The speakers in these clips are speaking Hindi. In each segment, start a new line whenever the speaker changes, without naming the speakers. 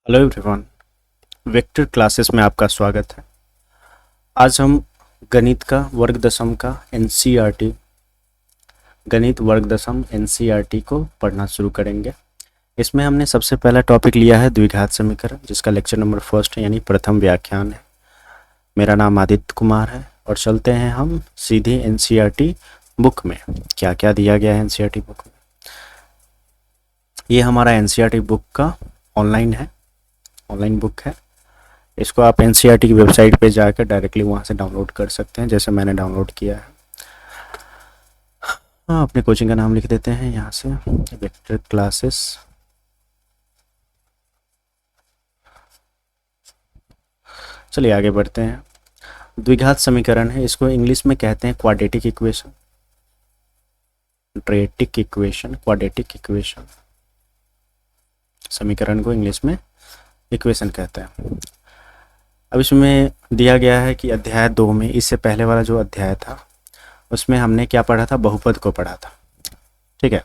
Hello everyone. वेक्टर क्लासेस में आपका स्वागत है। आज हम गणित का वर्ग दशम का एनसीईआरटी गणित वर्ग दशम एनसीईआरटी को पढ़ना शुरू करेंगे। इसमें हमने सबसे पहला टॉपिक लिया है द्विघात समीकरण, जिसका लेक्चर नंबर फर्स्ट है यानी प्रथम व्याख्यान है। मेरा नाम आदित्य कुमार है और चलते हैं हम सीधे एनसीईआरटी बुक में। क्या क्या दिया गया है एनसीईआरटी बुक में, ये हमारा एनसीईआरटी बुक का ऑनलाइन बुक है। इसको आप एनसीईआरटी की वेबसाइट पे जाकर डायरेक्टली वहाँ से डाउनलोड कर सकते हैं, जैसे मैंने डाउनलोड किया है। हाँ, अपने कोचिंग का नाम लिख देते हैं यहाँ से, वेक्टर क्लासेस। चलिए आगे बढ़ते हैं। द्विघात समीकरण है, इसको इंग्लिश में कहते हैं क्वाड्रेटिक इक्वेशन, क्वाड्रेटिक इक्वेशन। समीकरण को इंग्लिश में इक्वेशन कहते हैं। अब इसमें दिया गया है कि अध्याय 2 में, इससे पहले वाला जो अध्याय था उसमें हमने क्या पढ़ा था, बहुपद को पढ़ा था, ठीक है।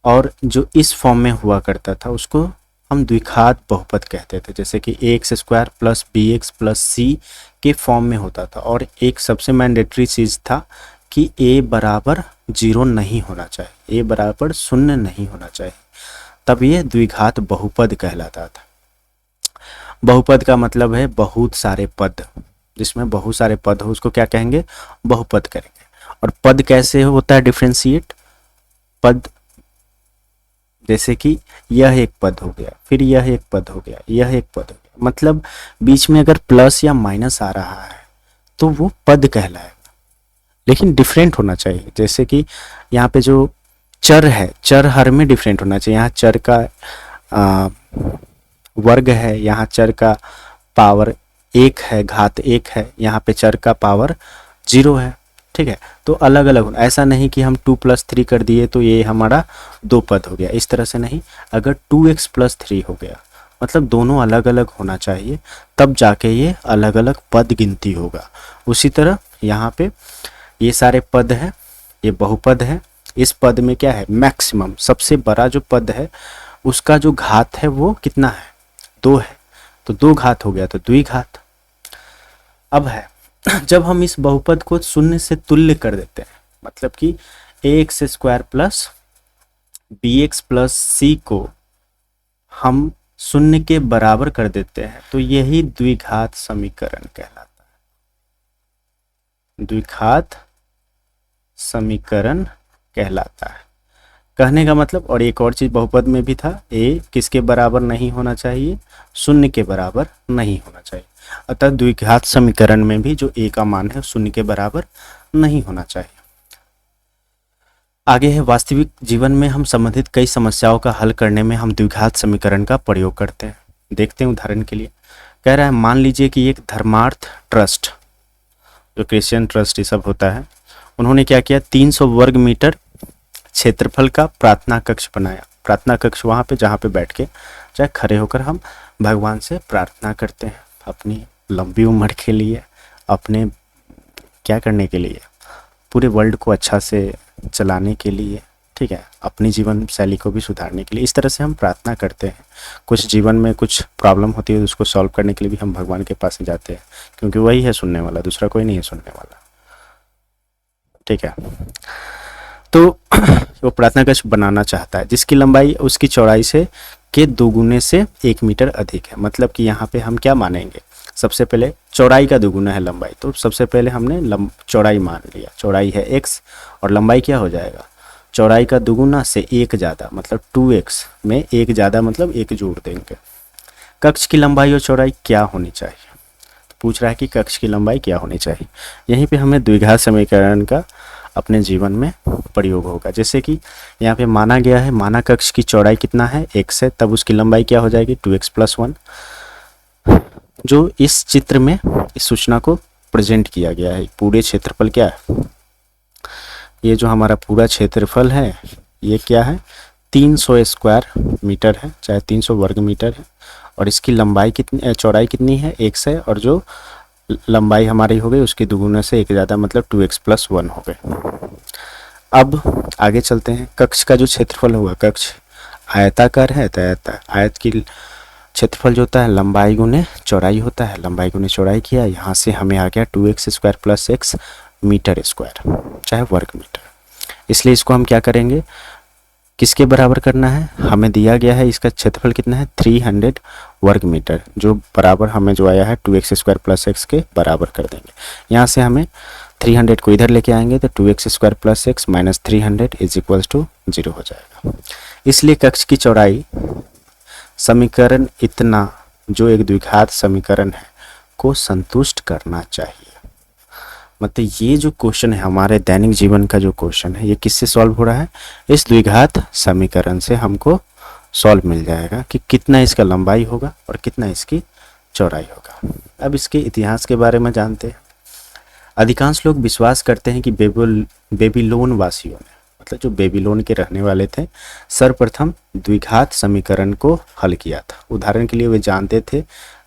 और जो इस फॉर्म में हुआ करता था उसको हम द्विघात बहुपद कहते थे, जैसे कि ax² plus bx plus c के फॉर्म में होता था। और एक सबसे मैंडेटरी चीज़ था कि a बराबर 0 नहीं होना चाहिए, a बराबर 0 नहीं होना चाहिए, तब ये द्विघात बहुपद कहलाता था। बहुपद का मतलब है बहुत सारे पद, जिसमें बहुत सारे पद हो उसको क्या कहेंगे, बहुपद करेंगे। और पद कैसे होता है डिफ्रेंशिएट, पद जैसे कि यह एक पद हो गया, फिर यह एक पद हो गया, यह एक पद हो गया, मतलब बीच में अगर प्लस या माइनस आ रहा है तो वो पद कहलाएगा, लेकिन डिफरेंट होना चाहिए। जैसे कि यहाँ पे जो चर है, चर हर में डिफरेंट होना चाहिए। यहाँ चर का वर्ग है, यहाँ चर का पावर 1 है, घात 1 है, यहाँ पे चर का पावर 0 है, ठीक है। तो अलग अलग होना, ऐसा नहीं कि हम 2 + 3 कर दिए तो ये हमारा 2 पद हो गया, इस तरह से नहीं। अगर 2x + 3 हो गया मतलब दोनों अलग अलग होना चाहिए, तब जाके ये अलग अलग पद गिनती होगा। उसी तरह यहाँ पे ये सारे पद हैं, ये बहुपद है। इस पद में क्या है, मैक्सिमम सबसे बड़ा जो पद है उसका जो घात है वो कितना है, 2 है, तो 2 घात हो गया तो द्विघात। अब है जब हम इस बहुपद को 0 से तुल्य कर देते हैं, मतलब कि ax² plus bx plus c को हम 0 के बराबर कर देते हैं, तो यही द्विघात समीकरण कहलाता है, द्विघात समीकरण कहलाता है। कहने का मतलब, और एक और चीज बहुपद में भी था, a किसके बराबर नहीं होना चाहिए, 0 के बराबर नहीं होना चाहिए। अतः द्विघात समीकरण में भी जो a का मान है 0 के बराबर नहीं होना चाहिए। आगे है, वास्तविक जीवन में हम संबंधित कई समस्याओं का हल करने में हम द्विघात समीकरण का प्रयोग करते हैं। देखते हैं उदाहरण के लिए। कह रहा है, मान लीजिए कि एक धर्मार्थ ट्रस्ट, जो क्रिश्चियन ट्रस्ट ये सब होता है, उन्होंने क्या किया, 300 वर्ग मीटर क्षेत्रफल का प्रार्थना कक्ष बनाया। प्रार्थना कक्ष वहाँ पे जहाँ पे बैठ के चाहे खड़े होकर हम भगवान से प्रार्थना करते हैं, अपनी लंबी उम्र के लिए, अपने क्या करने के लिए, पूरे वर्ल्ड को अच्छा से चलाने के लिए, ठीक है, अपनी जीवन शैली को भी सुधारने के लिए। इस तरह से हम प्रार्थना करते हैं। कुछ जीवन में कुछ प्रॉब्लम होती है, उसको सॉल्व करने के लिए भी हम भगवान के पास जाते हैं, क्योंकि वही है सुनने वाला, दूसरा कोई नहीं है सुनने वाला, ठीक है। तो वो प्रार्थना कक्ष बनाना चाहता है जिसकी लंबाई उसकी चौड़ाई से के 2 गुने से 1 मीटर अधिक है। मतलब कि यहाँ पे हम क्या मानेंगे, सबसे पहले चौड़ाई का 2 गुना है लंबाई, तो सबसे पहले हमने चौड़ाई मान लिया, चौड़ाई है x और लंबाई क्या हो जाएगा, चौड़ाई का 2 गुना से 1 ज़्यादा, मतलब 2x में 1 ज़्यादा मतलब 1 जोड़ देंगे। कक्ष की लंबाई और चौड़ाई क्या होनी चाहिए, तो पूछ रहा है कि कक्ष की लंबाई क्या होनी चाहिए। यहीं पे हमें द्विघात समीकरण का अपने जीवन में प्रयोग होगा। जैसे कि यहाँ पे माना गया है, माना कक्ष की चौड़ाई कितना है, x है, तब उसकी लंबाई क्या हो जाएगी, 2x + 1। जो इस चित्र में इस सूचना को प्रेजेंट किया गया है, पूरे क्षेत्रफल क्या है, ये जो हमारा पूरा क्षेत्रफल है ये क्या है, 300 स्क्वायर मीटर है, चाहे 300 वर्ग मीटर है। और इसकी लंबाई कितनी, चौड़ाई कितनी है, x है, और जो लंबाई हमारी हो गई उसके 2 गुना से 1 ज़्यादा, मतलब 2x + 1 हो गए। अब आगे चलते हैं। कक्ष का जो क्षेत्रफल होगा, कक्ष आयताकार है, तो आयत की क्षेत्रफल जो होता है लंबाई गुने चौड़ाई होता है, लंबाई गुने चौड़ाई किया, यहाँ से हमें आ गया 2x² + x मीटर स्क्वायर, चाहे वर्ग मीटर। इसलिए इसको हम क्या करेंगे, किसके बराबर करना है, हमें दिया गया है इसका क्षेत्रफल कितना है 300 वर्ग मीटर, जो बराबर हमें जो आया है 2x² + x के बराबर कर देंगे। यहाँ से हमें 300 को इधर लेके आएंगे तो 2x² + x - 300 = 0 हो जाएगा। इसलिए कक्ष की चौड़ाई समीकरण इतना, जो एक द्विघात समीकरण है, को संतुष्ट करना चाहिए। मतलब ये जो क्वेश्चन है हमारे दैनिक जीवन का जो क्वेश्चन है, ये किससे सॉल्व हो रहा है, इस द्विघात समीकरण से हमको सॉल्व मिल जाएगा कि कितना इसका लंबाई होगा और कितना इसकी चौड़ाई होगा। अब इसके इतिहास के बारे में जानते हैं। अधिकांश लोग विश्वास करते हैं कि बेबीलोन वासियों ने, मतलब जो बेबीलोन के रहने वाले थे, सर्वप्रथम द्विघात समीकरण को हल किया था। उदाहरण के लिए वे जानते थे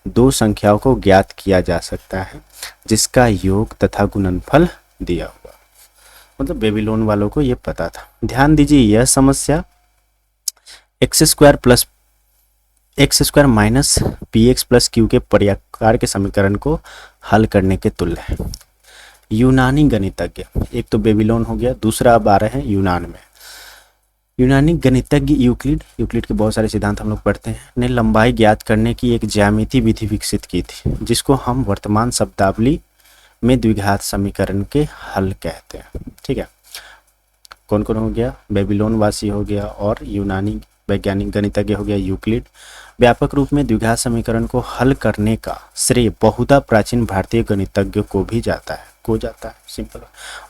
दो संख्याओं को ज्ञात किया जा सकता है जिसका योग तथा गुणनफल दिया हुआ। मतलब बेबीलोन वालों को ये पता था। ध्यान दीजिए, यह समस्या x² - px + q के प्रकार के समीकरण को हल करने के तुल्य है। यूनानी गणितज्ञ, एक तो बेबीलोन हो गया, दूसरा अब आ रहे हैं यूनान में। यूनानी गणितज्ञ यूक्लिड के बहुत सारे सिद्धांत हम लोग पढ़ते हैं, ने लंबाई ज्ञात करने की एक ज्यामिति विधि विकसित की थी, जिसको हम वर्तमान शब्दावली में द्विघात समीकरण के हल कहते हैं। ठीक है, कौन कौन हो गया, बेबीलोन वासी हो गया और यूनानी वैज्ञानिक गणितज्ञ हो गया यूक्लिड। व्यापक रूप में द्विघात समीकरण को हल करने का श्रेय बहुधा प्राचीन भारतीय गणितज्ञों को भी जाता है, सिंपल।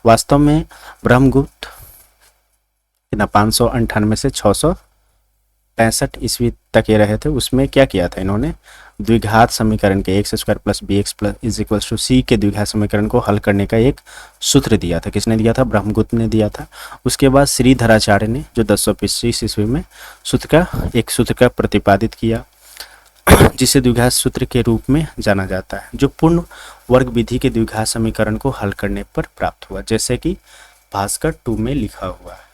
वास्तव में ब्रह्मगुप्त 598 से 665 ईस्वी तक ये रहे थे, उसमें क्या किया था इन्होंने, द्विघात समीकरण के x² + bx = c के द्विघात समीकरण को हल करने का एक सूत्र दिया था। किसने दिया था, ब्रह्मगुप्त ने दिया था। उसके बाद श्रीधराचार्य ने, जो 1025 ईस्वी में एक सूत्र का प्रतिपादित किया, जिसे द्विघात सूत्र के रूप में जाना जाता है, जो पूर्ण वर्ग विधि के द्विघात समीकरण को हल करने पर प्राप्त हुआ, जैसे कि भास्कर 2 में लिखा हुआ है।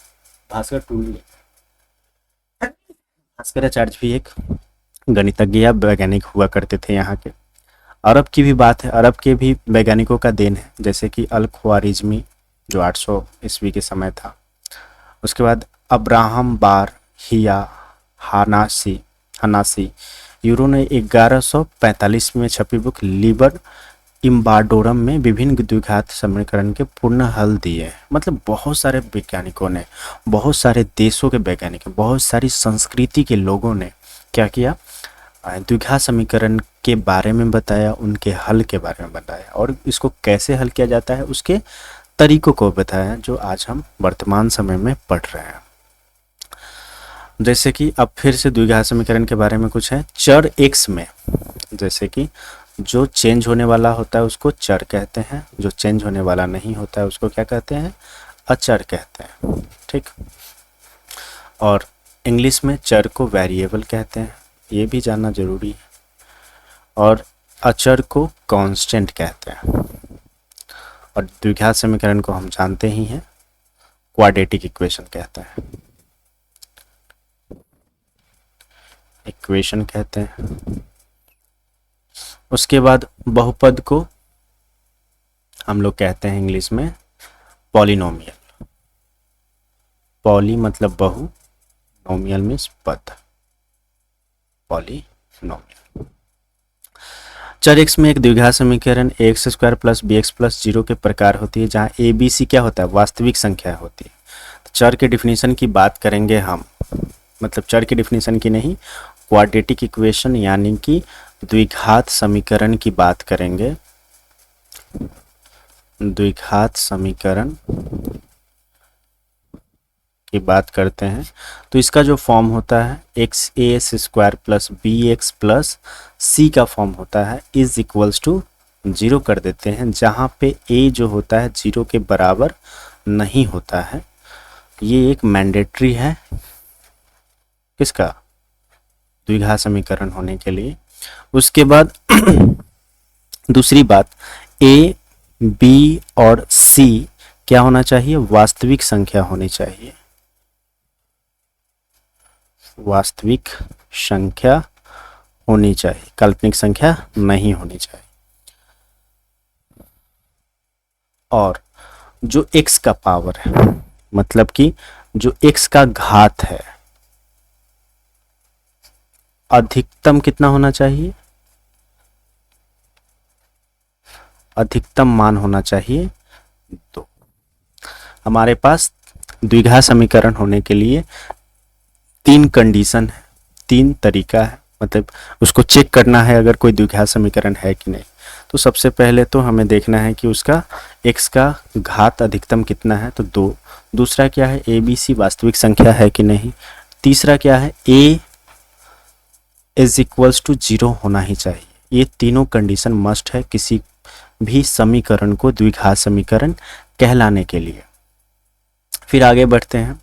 भास्कराचार्य भी एक गणितज्ञ या वैज्ञानिक हुआ करते थे यहाँ के। अरब की भी बात है, अरब के भी वैज्ञानिकों का देन है, जैसे कि अल ख्वारिज़मी जो 800 ईस्वी के समय था। उसके बाद अब्राहम बार हिया हनासी यूरो ने 1145 में छपी बुक लिबर इम्बाडोरम में विभिन्न द्विघात समीकरण के पूर्ण हल दिए। मतलब बहुत सारे वैज्ञानिकों ने, बहुत सारे देशों के वैज्ञानिक, बहुत सारी संस्कृति के लोगों ने क्या किया, द्विघात समीकरण के बारे में बताया, उनके हल के बारे में बताया और इसको कैसे हल किया जाता है उसके तरीकों को बताया, जो आज हम वर्तमान समय में पढ़ रहे हैं। जैसे कि अब फिर से द्विघात समीकरण के बारे में कुछ है। चर x में, जैसे कि जो चेंज होने वाला होता है उसको चर कहते हैं, जो चेंज होने वाला नहीं होता है उसको क्या कहते हैं, अचर कहते हैं। ठीक, और इंग्लिश में चर को वेरिएबल कहते हैं, ये भी जानना जरूरी है। और अचर को कांस्टेंट कहते हैं। और द्विघात समीकरण को हम जानते ही हैं, क्वाड्रेटिक इक्वेशन कहते हैं, उसके बाद बहुपद को हम लोग कहते हैं इंग्लिश में पॉलिनोमियल। पॉली मतलब बहु, नोमियल मीन्स पद, पॉलिनोमियल। चर x में एक द्विघात समीकरण x² + bx + 0 के प्रकार होती है, जहाँ a b c क्या होता है, वास्तविक संख्या होती है। तो चर के डिफिनीशन की बात करेंगे हम, मतलब चर की डिफिनीशन की नहीं, क्वाड्रेटिक इक्वेशन यानी कि द्विघात समीकरण की बात करेंगे। द्विघात समीकरण की बात करते हैं तो इसका जो फॉर्म होता है xa² + bx + c का फॉर्म होता है = 0 कर देते हैं, जहाँ पे a जो होता है 0 के बराबर नहीं होता है। ये एक मैंडेटरी है किसका, द्विघात समीकरण होने के लिए। उसके बाद दूसरी बात, a b और c क्या होना चाहिए, वास्तविक संख्या होनी चाहिए, वास्तविक संख्या होनी चाहिए, काल्पनिक संख्या नहीं होनी चाहिए। और जो x का पावर है, मतलब कि जो x का घात है, अधिकतम कितना होना चाहिए, अधिकतम मान होना चाहिए 2। हमारे पास द्विघात समीकरण होने के लिए 3 कंडीशन है, 3 तरीका है, मतलब उसको चेक करना है अगर कोई द्विघात समीकरण है कि नहीं। तो सबसे पहले तो हमें देखना है कि उसका x का घात अधिकतम कितना है, तो 2। दूसरा क्या है, ए बी सी वास्तविक संख्या है कि नहीं। तीसरा क्या है, a इज इक्वल्स टू 0 होना ही चाहिए। ये तीनों कंडीशन मस्ट है किसी भी समीकरण को द्विघात समीकरण कहलाने के लिए। फिर आगे बढ़ते हैं।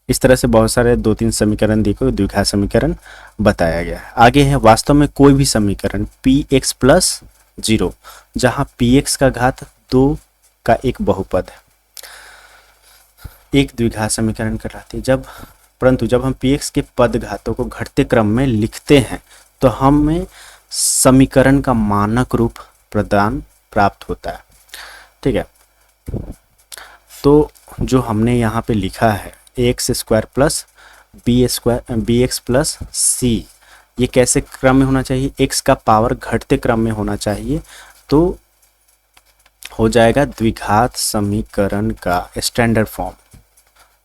इस तरह से बहुत सारे 2-3 समीकरण देखो, द्विघात समीकरण बताया गया है। आगे है वास्तव में कोई भी समीकरण px प्लस 0 जहां px का घात 2 का एक बहुपद है, एक द्विघात समीकरण कहलाती है। परंतु जब हम px के पद घातों को घटते क्रम में लिखते हैं तो हमें समीकरण का मानक रूप प्राप्त होता है। ठीक है, तो जो हमने यहाँ पे लिखा है ax square plus bx plus c, ये कैसे क्रम में होना चाहिए, x का पावर घटते क्रम में होना चाहिए, तो हो जाएगा द्विघात समीकरण का स्टैंडर्ड फॉर्म,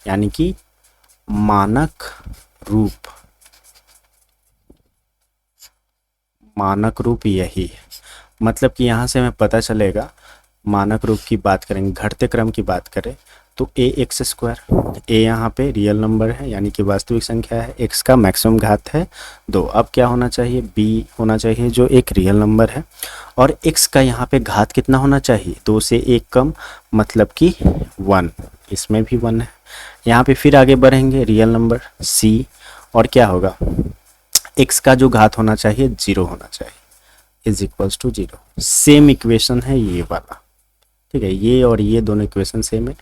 यानी कि मानक रूप। मानक रूप यही है, मतलब कि यहाँ से हमें पता चलेगा, मानक रूप की बात करेंगे, घटते क्रम की बात करें तो ए एक्स स्क्वायर, ए यहाँ पे रियल नंबर है यानी कि वास्तविक संख्या है, एक्स का मैक्सिमम घात है 2। अब क्या होना चाहिए, बी होना चाहिए जो एक रियल नंबर है, और एक्स का यहाँ पे घात कितना होना चाहिए, 2 से 1 कम, मतलब कि 1, इसमें भी 1 है। यहाँ पे फिर आगे बढ़ेंगे, रियल नंबर सी, और क्या होगा, एक्स का जो घात होना चाहिए 0 होना चाहिए, is equals to 0। Same equation है ये वाला, ठीक है, ये और ये दोनों इक्वेशन सेम है।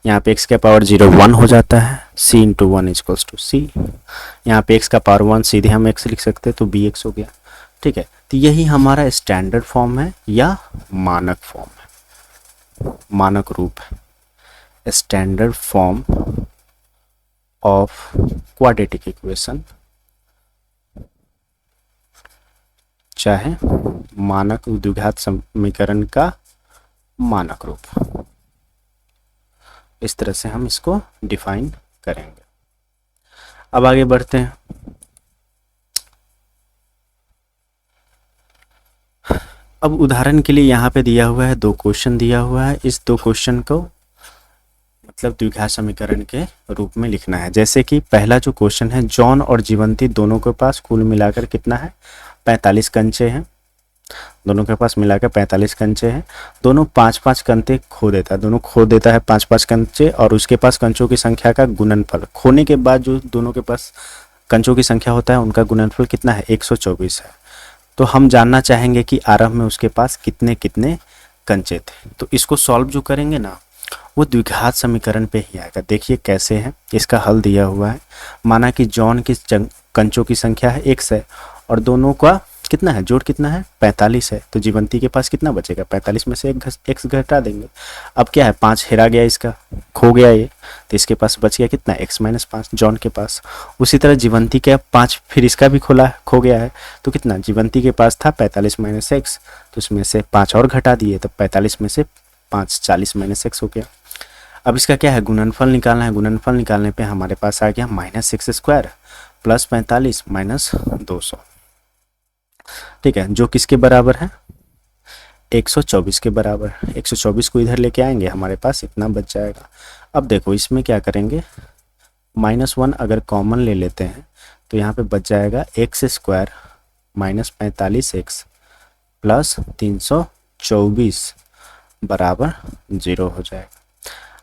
यहाँ पे x का पावर 0 1 हो जाता है, c into 1 equals to c। यहाँ पे x का पावर 1 सीधे हम x लिख सकते हैं तो bx हो गया। ठीक है, तो यही हमारा स्टैंडर्ड फॉर्म है या मानक फॉर्म है, मानक रूप है, standard form of quadratic equation, चाहे मानक द्विघात समीकरण का मानक रूप। इस तरह से हम इसको डिफाइन करेंगे। अब आगे बढ़ते हैं। अब उदाहरण के लिए यहाँ पे दिया हुआ है 2 क्वेश्चन दिया हुआ है, इस 2 क्वेश्चन को मतलब द्विघात समीकरण के रूप में लिखना है। जैसे कि पहला जो क्वेश्चन है, जॉन और जीवंती दोनों के पास कुल मिलाकर कितना है, 45 कंचे हैं, दोनों के पास मिलाकर 45 कंचे हैं, दोनों 5-5 कंचे खो देता है, दोनों खो देता है 5-5 कंचे, और उसके पास कंचों की संख्या का गुणनफल, खोने के बाद जो दोनों के पास कंचों की संख्या होता है उनका गुणनफल कितना है, 124 है। तो हम जानना चाहेंगे कि आरंभ में उसके पास कितने कितने कंचे थे। तो इसको सॉल्व जो करेंगे ना, वो द्विघात समीकरण पे ही आएगा। देखिए कैसे है, इसका हल दिया हुआ है। माना कि जॉन की कंचों की संख्या है x है, और दोनों का कितना है, जोड़ कितना है, 45 है, तो जीवंती के पास कितना बचेगा, 45 में से x घटा देंगे। अब क्या है, 5 हेरा गया, इसका खो गया ये, तो इसके पास बच गया कितना, x माइनस 5 जॉन के पास। उसी तरह जीवंती के 5 फिर इसका भी खो गया है, तो कितना, जीवंती के पास था 45 माइनस एक्स, तो उसमें से 5 और घटा दिए, तो 45 में से 5 40 माइनस एक्स हो गया। अब इसका क्या है, गुणनफल निकालना है। गुणनफल निकालने पे हमारे पास आ गया -6 स्क्वायर प्लस 45 माइनस 200, ठीक है, जो किसके बराबर है, 124 के बराबर। 124 को इधर लेके आएंगे, हमारे पास इतना बच जाएगा। अब देखो इसमें क्या करेंगे, -1 अगर कॉमन ले लेते हैं तो यहाँ पे बच जाएगा x square minus 45x plus 324 बराबर 0 हो जाएगा।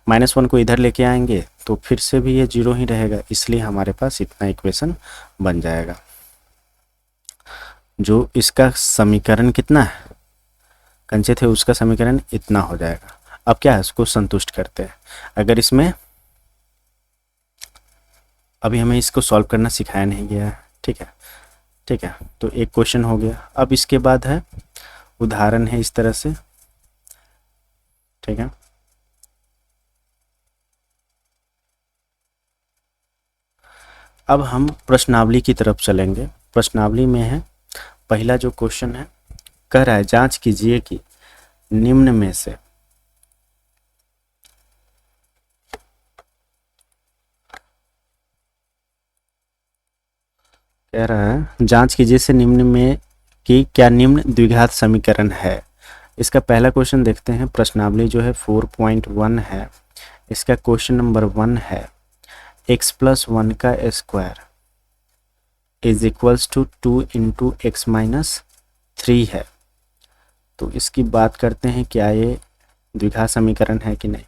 -1 को इधर लेके आएंगे तो फिर से भी ये 0 ही रहेगा, इसलिए हमारे पास इतना इक्वेशन बन जाएगा। जो इसका समीकरण कितना है, कंचे थे, उसका समीकरण इतना हो जाएगा। अब क्या है, इसको संतुष्ट करते हैं। अगर इसमें अभी हमें इसको सॉल्व करना सिखाया नहीं गया है, ठीक है, ठीक है, तो एक क्वेश्चन हो गया। अब इसके बाद है उदाहरण है इस तरह से, ठीक है। अब हम प्रश्नावली की तरफ चलेंगे। प्रश्नावली में है पहला जो क्वेश्चन है, कह रहा है जांच कीजिए कि निम्न में से कह रहा है जांच कीजिए से निम्न में कि क्या निम्न द्विघात समीकरण है। इसका पहला क्वेश्चन देखते हैं। प्रश्नावली जो है 4.1 है। इसका क्वेश्चन नंबर 1 है x+1 का square is equals to 2 into x minus 3 है। तो इसकी बात करते हैं क्या ये द्विघात समीकरण है कि नहीं।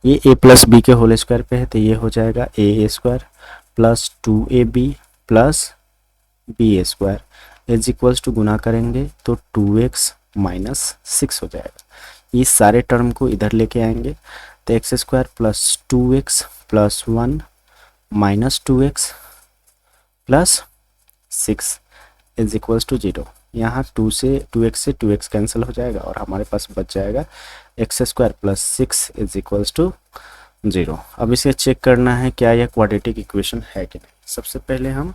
ये a प्लस बी के होल स्क्वायर पे है, तो ये हो जाएगा a square plus 2ab plus b square is equals to, गुना करेंगे तो 2x माइनस 6 हो जाएगा। ये सारे टर्म को इधर लेके आएंगे तो x square plus 2x plus 1 minus 2x plus 6 is equals to 0। यहाँ 2x से 2x कैंसिल हो जाएगा और हमारे पास बच जाएगा x square plus 6 is equals to 0। अब इसे चेक करना है क्या यह क्वाड्रेटिक इक्वेशन है कि नहीं। सबसे पहले हम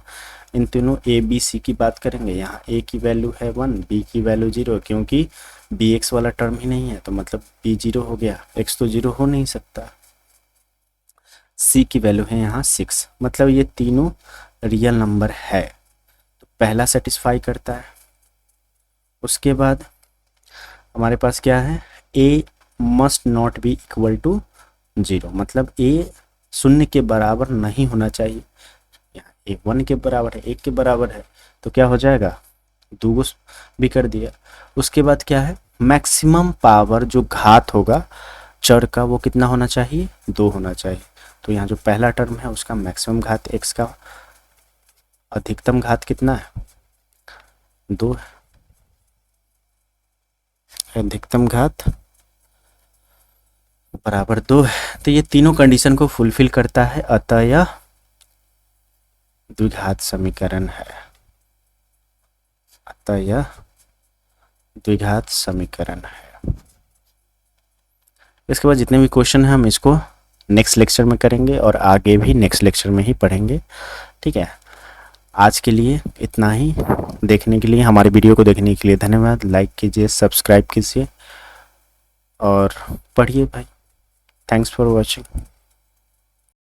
इन तीनों ए बी सी की बात करेंगे। यहाँ a की वैल्यू है 1, b की वैल्यू 0, क्योंकि bx वाला टर्म ही नहीं है तो मतलब b 0 हो गया, x तो 0 हो नहीं सकता। c की वैल्यू है यहाँ 6, मतलब ये तीनों रियल नंबर है, तो पहला सेटिस्फाई करता है। उसके बाद हमारे पास क्या है, a must not be equal to 0, मतलब a शून्य के बराबर नहीं होना चाहिए। यहाँ a 1 के बराबर है, 1 के बराबर है, तो क्या हो जाएगा, 2 भी कर दिया। उसके बाद क्या है, मैक्सिमम पावर जो घात होगा चर का वो कितना होना चाहिए, 2 होना चाहिए। तो यहाँ जो पहला टर्म है उसका मैक्सिमम घात x का अधिकतम घात कितना है, 2 है। अधिकतम घात बराबर 2 है, तो ये तीनों कंडीशन को फुलफिल करता है, अतः यह द्विघात समीकरण है। अतः यह द्विघात समीकरण है। इसके बाद जितने भी क्वेश्चन हैं हम इसको नेक्स्ट लेक्चर में करेंगे और आगे भी नेक्स्ट लेक्चर में ही पढ़ेंगे, ठीक है। आज के लिए इतना ही। देखने के लिए, हमारे वीडियो को देखने के लिए धन्यवाद। लाइक कीजिए, सब्सक्राइब कीजिए और पढ़िए भाई। Thanks for watching.